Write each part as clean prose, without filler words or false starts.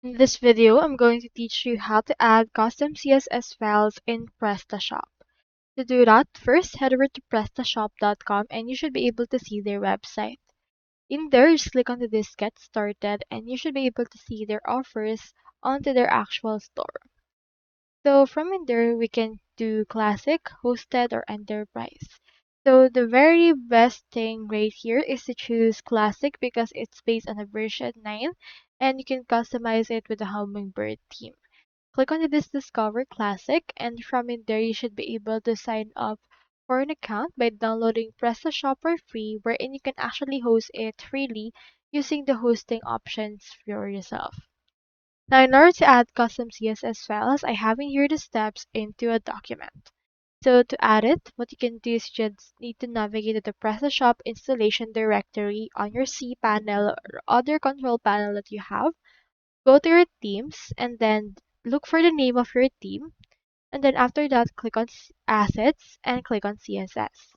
In this video, I'm going to teach you how to add custom CSS files in Prestashop. To do that, first head over to prestashop.com and you should be able to see their website. In there, just click onto this Get Started and you should be able to see their offers onto their actual store. So from in there, we can do Classic, Hosted, or Enterprise. So the very best thing right here is to choose Classic because it's based on a version 9 and you can customize it with the Hummingbird theme. Click on this Discover Classic and from in there you should be able to sign up for an account by downloading PrestaShop for free wherein you can actually host it freely using the hosting options for yourself. Now, in order to add custom CSS files, I have in here the steps into a document. So to add it, what you can do is you just need to navigate to the PrestaShop installation directory on your cPanel or other control panel that you have. Go to your themes and then look for the name of your theme. And then after that, click on Assets and click on CSS.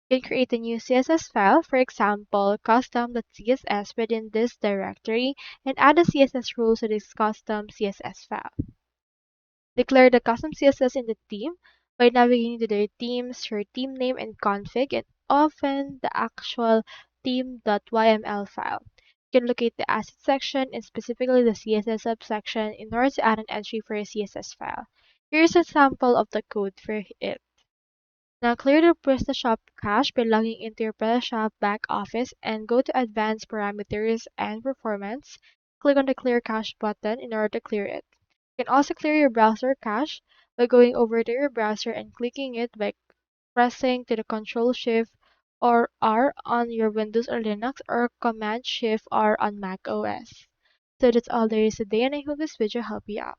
You can create a new CSS file, for example, custom.css within this directory and add a CSS rule to this custom CSS file. Declare the custom CSS in the theme by navigating to their themes, your theme name and config, and often the actual theme.yml file. You can locate the asset section and specifically the CSS subsection in order to add an entry for a CSS file. Here's a sample of the code for it. Now clear the Prestashop cache by logging into your Prestashop back office and go to Advanced Parameters and Performance. Click on the Clear Cache button in order to clear it. You can also clear your browser cache by going over to your browser and clicking it by pressing to the Control Shift or R on your Windows or Linux or Command Shift R on Mac OS. So that's all there is today and I hope this video helped you out.